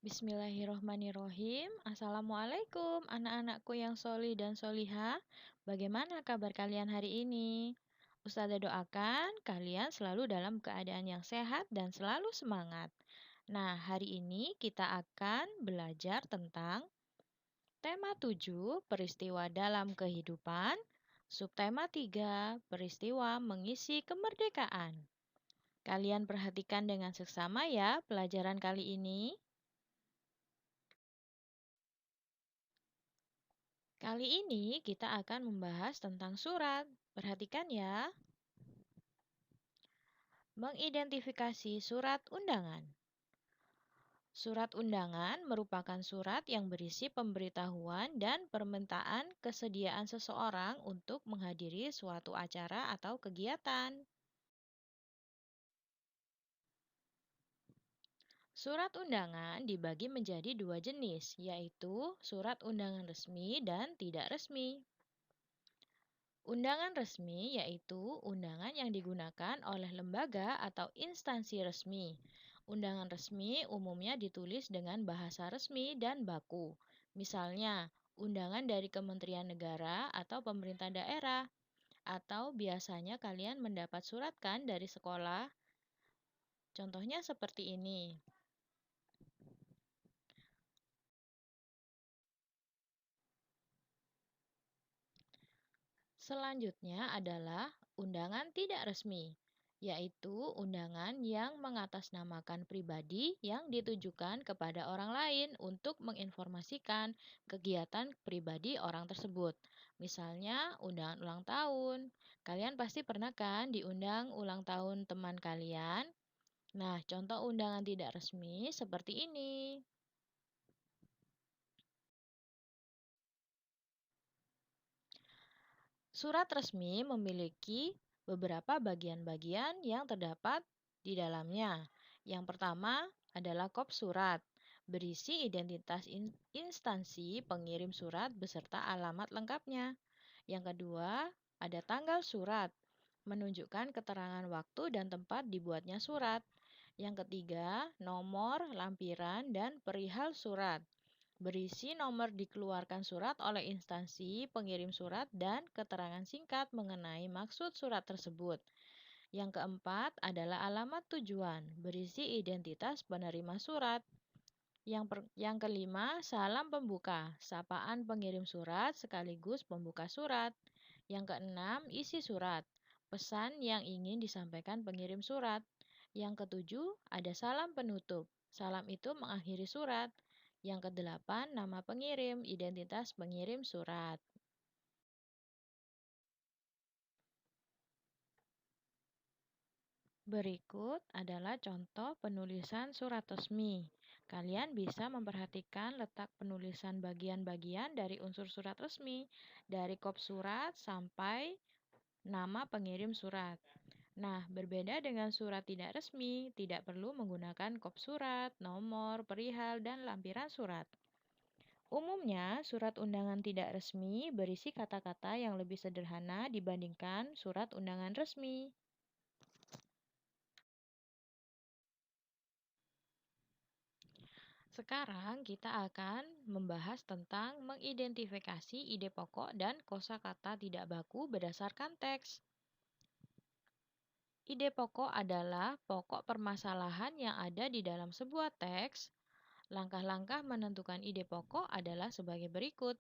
Bismillahirrohmanirrohim. Assalamualaikum anak-anakku yang solih dan solihah. Bagaimana kabar kalian hari ini? Ustazah doakan kalian selalu dalam keadaan yang sehat dan selalu semangat. Nah, hari ini kita akan belajar tentang tema 7, peristiwa dalam kehidupan, subtema 3, peristiwa mengisi kemerdekaan. Kalian perhatikan dengan seksama ya pelajaran kali ini. Kali ini kita akan membahas tentang surat. Perhatikan ya. Mengidentifikasi surat undangan. Surat undangan merupakan surat yang berisi pemberitahuan dan permintaan kesediaan seseorang untuk menghadiri suatu acara atau kegiatan. Surat undangan dibagi menjadi dua jenis, yaitu surat undangan resmi dan tidak resmi. Undangan resmi yaitu undangan yang digunakan oleh lembaga atau instansi resmi. Undangan resmi umumnya ditulis dengan bahasa resmi dan baku. Misalnya, undangan dari Kementerian Negara atau pemerintah daerah. Atau biasanya kalian mendapat surat kan dari sekolah. Contohnya seperti ini. Selanjutnya adalah undangan tidak resmi, yaitu undangan yang mengatasnamakan pribadi yang ditujukan kepada orang lain untuk menginformasikan kegiatan pribadi orang tersebut. Misalnya, undangan ulang tahun. Kalian pasti pernah kan diundang ulang tahun teman kalian? Nah, contoh undangan tidak resmi seperti ini. Surat resmi memiliki beberapa bagian-bagian yang terdapat di dalamnya. Yang pertama adalah kop surat, berisi identitas instansi pengirim surat beserta alamat lengkapnya. Yang kedua, ada tanggal surat, menunjukkan keterangan waktu dan tempat dibuatnya surat. Yang ketiga, nomor, lampiran, dan perihal surat. Berisi nomor dikeluarkan surat oleh instansi pengirim surat dan keterangan singkat mengenai maksud surat tersebut. Yang keempat adalah alamat tujuan, berisi identitas penerima surat. Yang kelima, salam pembuka, sapaan pengirim surat sekaligus pembuka surat. Yang keenam, isi surat, pesan yang ingin disampaikan pengirim surat. Yang ketujuh, ada salam penutup. Salam itu mengakhiri surat. Yang kedelapan, nama pengirim, identitas pengirim surat. Berikut adalah contoh penulisan surat resmi. Kalian bisa memperhatikan letak penulisan bagian-bagian dari unsur surat resmi, dari kop surat sampai nama pengirim surat. Nah, berbeda dengan surat tidak resmi, tidak perlu menggunakan kop surat, nomor, perihal, dan lampiran surat. Umumnya, surat undangan tidak resmi berisi kata-kata yang lebih sederhana dibandingkan surat undangan resmi. Sekarang kita akan membahas tentang mengidentifikasi ide pokok dan kosakata tidak baku berdasarkan teks. Ide pokok adalah pokok permasalahan yang ada di dalam sebuah teks. Langkah-langkah menentukan ide pokok adalah sebagai berikut.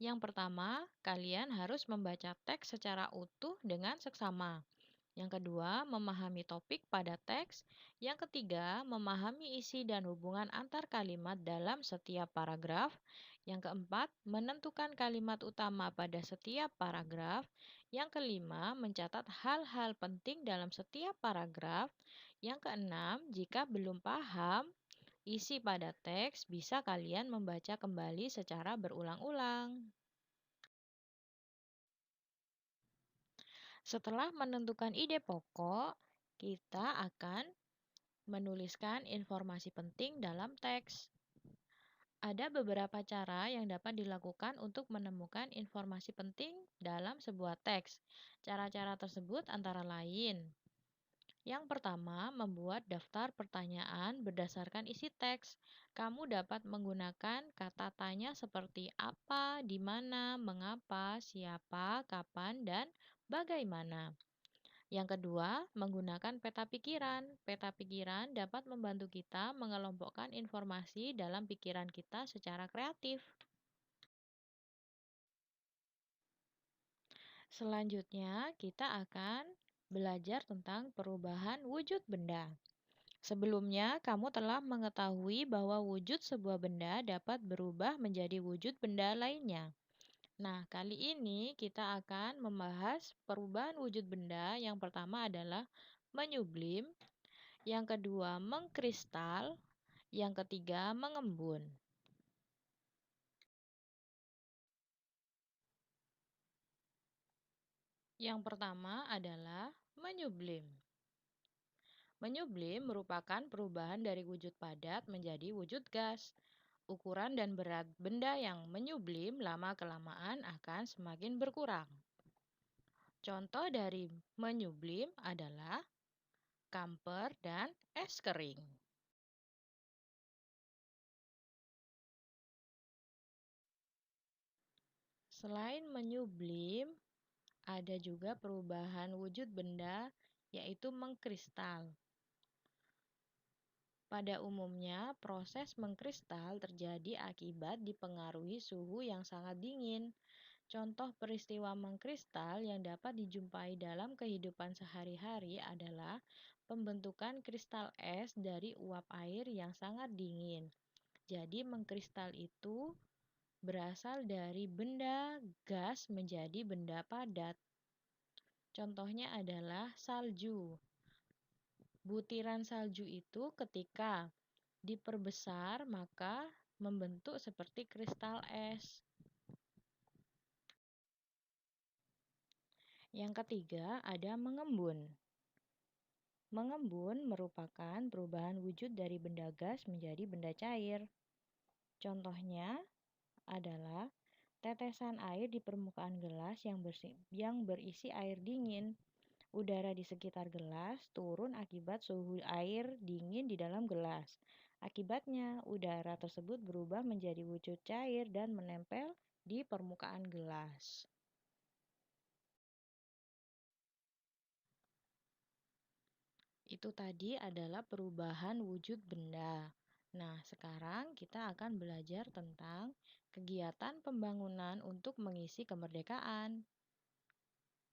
Yang pertama, kalian harus membaca teks secara utuh dengan seksama. Yang kedua, memahami topik pada teks. Yang ketiga, memahami isi dan hubungan antar kalimat dalam setiap paragraf. Yang keempat, menentukan kalimat utama pada setiap paragraf. Yang kelima, mencatat hal-hal penting dalam setiap paragraf. Yang keenam, jika belum paham Isi pada teks bisa kalian membaca kembali secara berulang-ulang. Setelah menentukan ide pokok, kita akan menuliskan informasi penting dalam teks. Ada beberapa cara yang dapat dilakukan untuk menemukan informasi penting dalam sebuah teks. Cara-cara tersebut antara lain: yang pertama, membuat daftar pertanyaan berdasarkan isi teks. Kamu dapat menggunakan kata tanya seperti apa, di mana, mengapa, siapa, kapan, dan bagaimana. Yang kedua, menggunakan peta pikiran. Peta pikiran dapat membantu kita mengelompokkan informasi dalam pikiran kita secara kreatif. Selanjutnya, kita akan belajar tentang perubahan wujud benda. Sebelumnya, kamu telah mengetahui bahwa wujud sebuah benda dapat berubah menjadi wujud benda lainnya. Nah, kali ini kita akan membahas perubahan wujud benda. Yang pertama adalah menyublim, yang kedua mengkristal, yang ketiga mengembun. Yang pertama adalah menyublim. Menyublim merupakan perubahan dari wujud padat menjadi wujud gas. Ukuran dan berat benda yang menyublim lama-kelamaan akan semakin berkurang. Contoh dari menyublim adalah kamper dan es kering. Selain menyublim, ada juga perubahan wujud benda, yaitu mengkristal. Pada umumnya, proses mengkristal terjadi akibat dipengaruhi suhu yang sangat dingin. Contoh peristiwa mengkristal yang dapat dijumpai dalam kehidupan sehari-hari adalah pembentukan kristal es dari uap air yang sangat dingin. Jadi, mengkristal itu berasal dari benda gas menjadi benda padat. Contohnya adalah salju. Butiran salju itu ketika diperbesar maka membentuk seperti kristal es. Yang ketiga ada mengembun. Mengembun merupakan perubahan wujud dari benda gas menjadi benda cair. Contohnya adalah tetesan air di permukaan gelas yang berisi air dingin. Udara di sekitar gelas turun akibat suhu air dingin di dalam gelas. Akibatnya, udara tersebut berubah menjadi wujud cair dan menempel di permukaan gelas. Itu tadi adalah perubahan wujud benda. Nah, sekarang kita akan belajar tentang kegiatan pembangunan untuk mengisi kemerdekaan.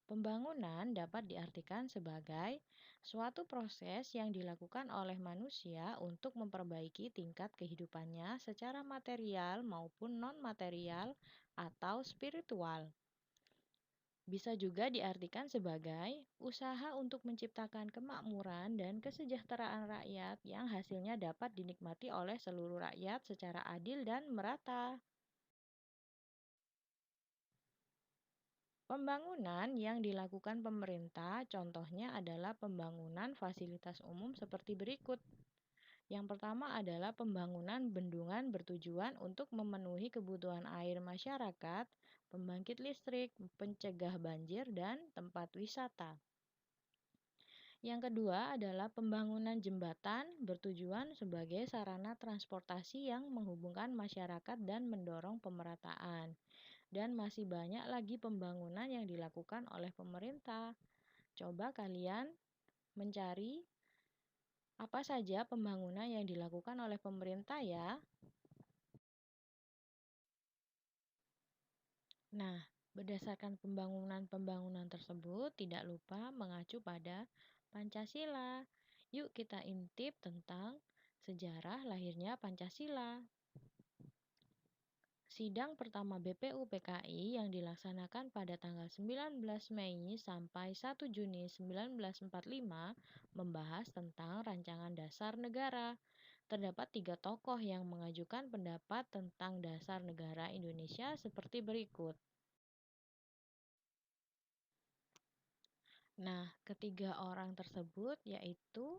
Pembangunan dapat diartikan sebagai suatu proses yang dilakukan oleh manusia untuk memperbaiki tingkat kehidupannya secara material maupun non-material atau spiritual. Bisa juga diartikan sebagai usaha untuk menciptakan kemakmuran dan kesejahteraan rakyat yang hasilnya dapat dinikmati oleh seluruh rakyat secara adil dan merata. Pembangunan yang dilakukan pemerintah contohnya adalah pembangunan fasilitas umum seperti berikut. Yang pertama adalah pembangunan bendungan bertujuan untuk memenuhi kebutuhan air masyarakat, pembangkit listrik, pencegah banjir, dan tempat wisata. Yang kedua adalah pembangunan jembatan bertujuan sebagai sarana transportasi yang menghubungkan masyarakat dan mendorong pemerataan. Dan masih banyak lagi pembangunan yang dilakukan oleh pemerintah. Coba kalian mencari apa saja pembangunan yang dilakukan oleh pemerintah ya. Nah, berdasarkan pembangunan-pembangunan tersebut, tidak lupa mengacu pada Pancasila. Yuk kita intip tentang sejarah lahirnya Pancasila. Sidang pertama BPUPKI yang dilaksanakan pada tanggal 19 Mei sampai 1 Juni 1945 membahas tentang rancangan dasar negara. Terdapat tiga tokoh yang mengajukan pendapat tentang dasar negara Indonesia seperti berikut. Nah, ketiga orang tersebut yaitu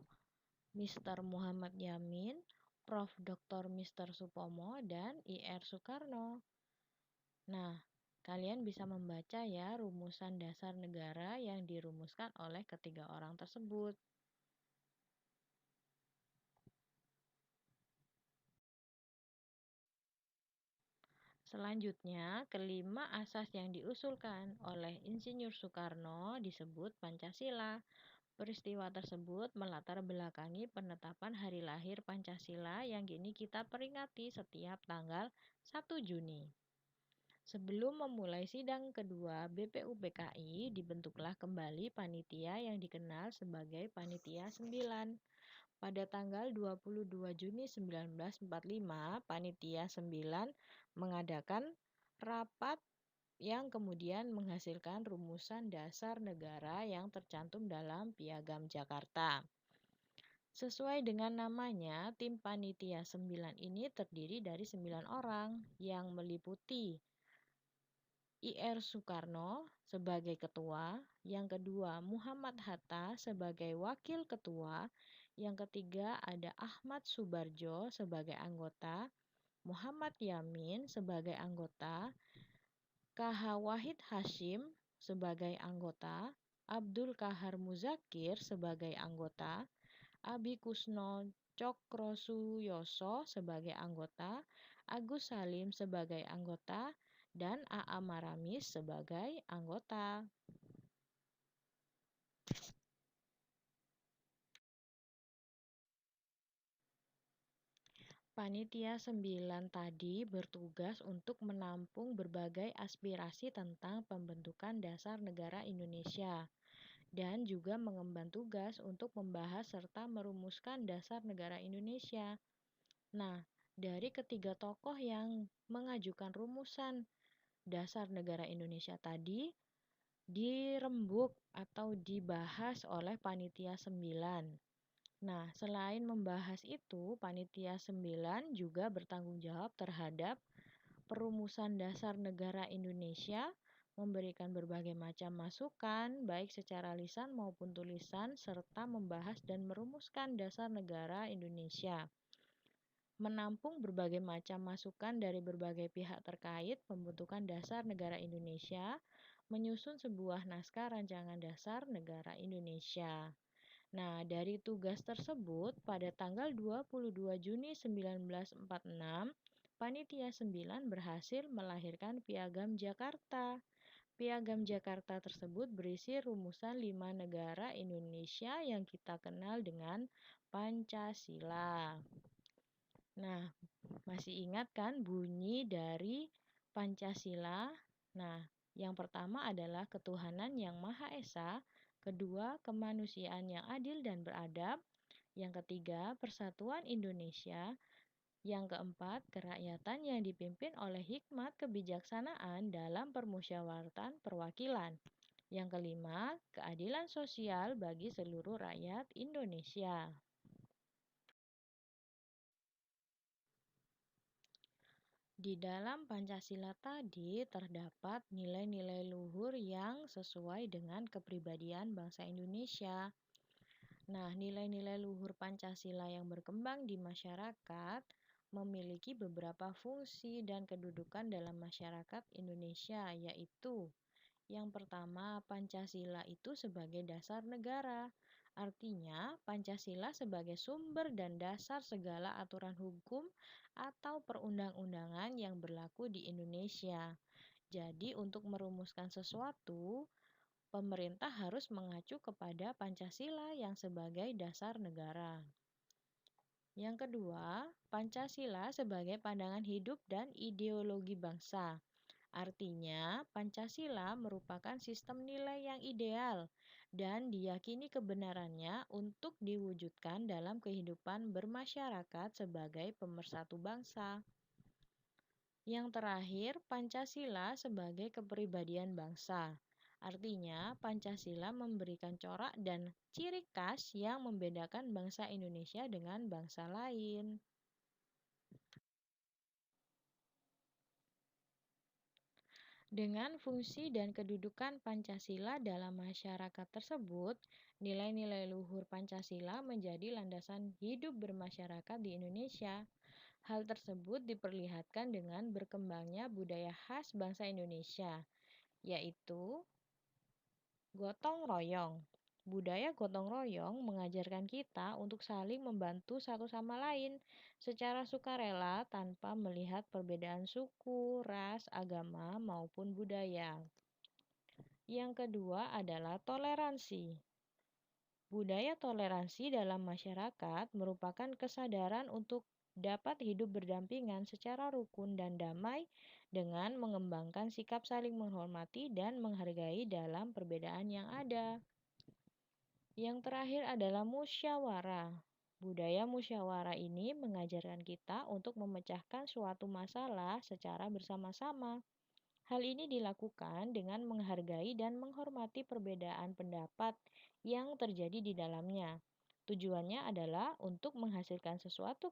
Mr. Muhammad Yamin, Prof. Dr. Mr. Supomo, dan IR Soekarno. Nah, kalian bisa membaca ya rumusan dasar negara yang dirumuskan oleh ketiga orang tersebut. Selanjutnya, kelima asas yang diusulkan oleh Insinyur Soekarno disebut Pancasila. Peristiwa tersebut melatar belakangi penetapan hari lahir Pancasila yang kini kita peringati setiap tanggal 1 Juni. Sebelum memulai sidang kedua BPUPKI, dibentuklah kembali panitia yang dikenal sebagai Panitia 9. Pada tanggal 22 Juni 1945, Panitia 9 mengadakan rapat yang kemudian menghasilkan rumusan dasar negara yang tercantum dalam Piagam Jakarta. Sesuai dengan namanya, tim Panitia 9 ini terdiri dari 9 orang yang meliputi IR Soekarno sebagai ketua, yang kedua Muhammad Hatta sebagai wakil ketua, yang ketiga ada Ahmad Subarjo sebagai anggota, Muhammad Yamin sebagai anggota, KH Wahid Hashim sebagai anggota, Abdul Kahar Muzakir sebagai anggota, Abi Kusno Cokrosuyoso sebagai anggota, Agus Salim sebagai anggota, dan AA Maramis sebagai anggota. Panitia 9 tadi bertugas untuk menampung berbagai aspirasi tentang pembentukan dasar negara Indonesia dan juga mengemban tugas untuk membahas serta merumuskan dasar negara Indonesia. Nah, dari ketiga tokoh yang mengajukan rumusan dasar negara Indonesia tadi dirembuk atau dibahas oleh Panitia 9. Nah, selain membahas itu, Panitia 9 juga bertanggung jawab terhadap perumusan dasar negara Indonesia, memberikan berbagai macam masukan, baik secara lisan maupun tulisan, serta membahas dan merumuskan dasar negara Indonesia. Menampung berbagai macam masukan dari berbagai pihak terkait pembentukan dasar negara Indonesia, menyusun sebuah naskah rancangan dasar negara Indonesia. Nah, dari tugas tersebut, pada tanggal 22 Juni 1946, Panitia 9 berhasil melahirkan Piagam Jakarta. Piagam Jakarta tersebut berisi rumusan 5 negara Indonesia yang kita kenal dengan Pancasila. Nah, masih ingat kan bunyi dari Pancasila? Nah, yang pertama adalah ketuhanan yang Maha Esa, kedua kemanusiaan yang adil dan beradab, yang ketiga persatuan Indonesia, yang keempat kerakyatan yang dipimpin oleh hikmat kebijaksanaan dalam permusyawaratan perwakilan, yang kelima keadilan sosial bagi seluruh rakyat Indonesia. Di dalam Pancasila tadi terdapat nilai-nilai luhur yang sesuai dengan kepribadian bangsa Indonesia. Nah, nilai-nilai luhur Pancasila yang berkembang di masyarakat memiliki beberapa fungsi dan kedudukan dalam masyarakat Indonesia, yaitu yang pertama, Pancasila itu sebagai dasar negara. Artinya, Pancasila sebagai sumber dan dasar segala aturan hukum atau perundang-undangan yang berlaku di Indonesia. Jadi, untuk merumuskan sesuatu, pemerintah harus mengacu kepada Pancasila yang sebagai dasar negara. Yang kedua, Pancasila sebagai pandangan hidup dan ideologi bangsa. Artinya, Pancasila merupakan sistem nilai yang ideal dan diyakini kebenarannya untuk diwujudkan dalam kehidupan bermasyarakat sebagai pemersatu bangsa. Yang terakhir, Pancasila sebagai kepribadian bangsa. Artinya, Pancasila memberikan corak dan ciri khas yang membedakan bangsa Indonesia dengan bangsa lain. Dengan fungsi dan kedudukan Pancasila dalam masyarakat tersebut, nilai-nilai luhur Pancasila menjadi landasan hidup bermasyarakat di Indonesia. Hal tersebut diperlihatkan dengan berkembangnya budaya khas bangsa Indonesia, yaitu gotong royong. Budaya gotong royong mengajarkan kita untuk saling membantu satu sama lain secara sukarela tanpa melihat perbedaan suku, ras, agama, maupun budaya. Yang kedua adalah toleransi. Budaya toleransi dalam masyarakat merupakan kesadaran untuk dapat hidup berdampingan secara rukun dan damai dengan mengembangkan sikap saling menghormati dan menghargai dalam perbedaan yang ada. Yang terakhir adalah musyawarah. Budaya musyawarah ini mengajarkan kita untuk memecahkan suatu masalah secara bersama-sama. Hal ini dilakukan dengan menghargai dan menghormati perbedaan pendapat yang terjadi di dalamnya. Tujuannya adalah untuk menghasilkan sesuatu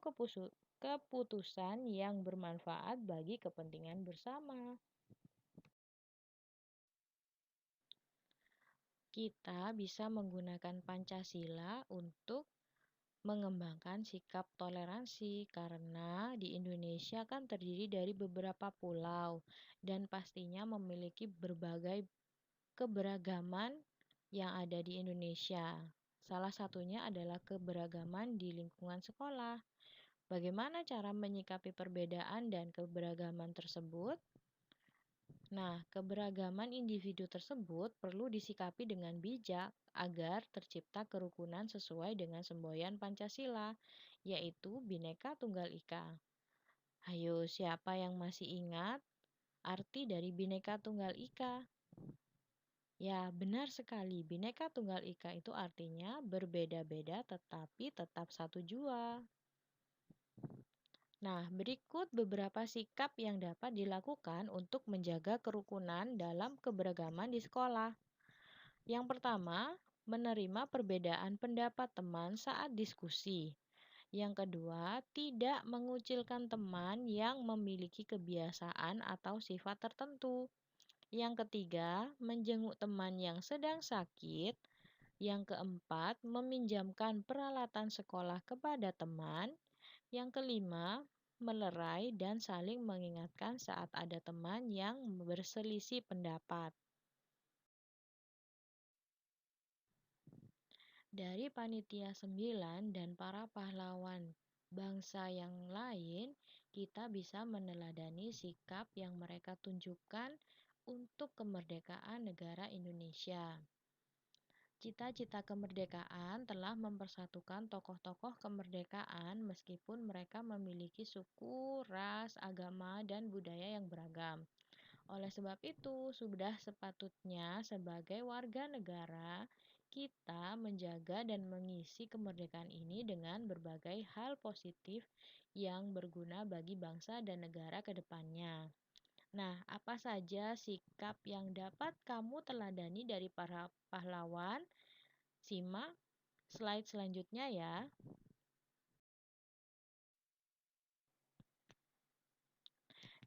keputusan yang bermanfaat bagi kepentingan bersama. Kita bisa menggunakan Pancasila untuk mengembangkan sikap toleransi karena di Indonesia kan terdiri dari beberapa pulau dan pastinya memiliki berbagai keberagaman yang ada di Indonesia. Salah satunya adalah keberagaman di lingkungan sekolah. Bagaimana cara menyikapi perbedaan dan keberagaman tersebut? Nah, keberagaman individu tersebut perlu disikapi dengan bijak agar tercipta kerukunan sesuai dengan semboyan Pancasila, yaitu Bhinneka Tunggal Ika. Hayo, siapa yang masih ingat arti dari Bhinneka Tunggal Ika? Ya, benar sekali. Bhinneka Tunggal Ika itu artinya berbeda-beda tetapi tetap satu jua. Nah, berikut beberapa sikap yang dapat dilakukan untuk menjaga kerukunan dalam keberagaman di sekolah. Yang pertama, menerima perbedaan pendapat teman saat diskusi. Yang kedua, tidak mengucilkan teman yang memiliki kebiasaan atau sifat tertentu. Yang ketiga, menjenguk teman yang sedang sakit. Yang keempat, meminjamkan peralatan sekolah kepada teman. Yang kelima, melerai dan saling mengingatkan saat ada teman yang berselisih pendapat. Dari panitia 9 dan para pahlawan bangsa yang lain, kita bisa meneladani sikap yang mereka tunjukkan untuk kemerdekaan negara Indonesia. Cita-cita kemerdekaan telah mempersatukan tokoh-tokoh kemerdekaan meskipun mereka memiliki suku, ras, agama, dan budaya yang beragam. Oleh sebab itu, sudah sepatutnya sebagai warga negara, kita menjaga dan mengisi kemerdekaan ini dengan berbagai hal positif yang berguna bagi bangsa dan negara ke depannya. Nah, apa saja sikap yang dapat kamu teladani dari para pahlawan? Simak slide selanjutnya ya.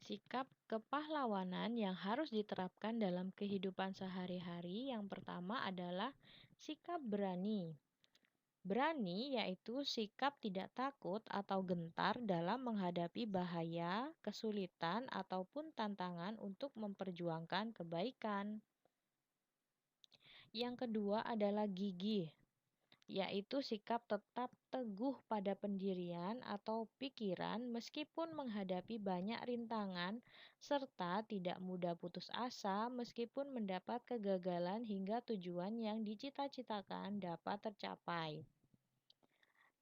Sikap kepahlawanan yang harus diterapkan dalam kehidupan sehari-hari yang pertama adalah sikap berani. Berani yaitu sikap tidak takut atau gentar dalam menghadapi bahaya, kesulitan, ataupun tantangan untuk memperjuangkan kebaikan. Yang kedua adalah gigih, yaitu sikap tetap teguh pada pendirian atau pikiran meskipun menghadapi banyak rintangan, serta tidak mudah putus asa meskipun mendapat kegagalan hingga tujuan yang dicita-citakan dapat tercapai.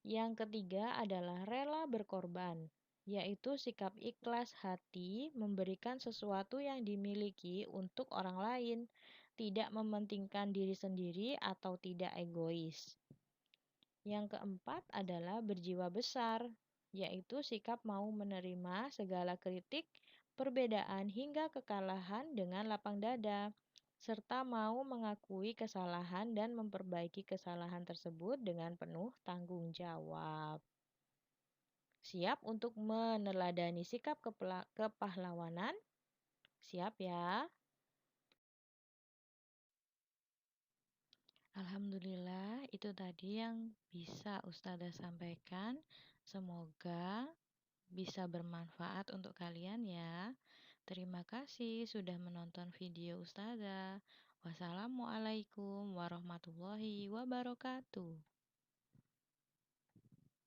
Yang ketiga adalah rela berkorban, yaitu sikap ikhlas hati memberikan sesuatu yang dimiliki untuk orang lain, tidak mementingkan diri sendiri atau tidak egois. Yang keempat adalah berjiwa besar, yaitu sikap mau menerima segala kritik, perbedaan hingga kekalahan dengan lapang dada. serta mau mengakui kesalahan dan memperbaiki kesalahan tersebut dengan penuh tanggung jawab. Siap untuk meneladani sikap kepahlawanan? Siap ya. Alhamdulillah, itu tadi yang bisa Ustazah sampaikan. Semoga bisa bermanfaat untuk kalian ya. Terima kasih sudah menonton video Ustazah. Wassalamualaikum warahmatullahi wabarakatuh.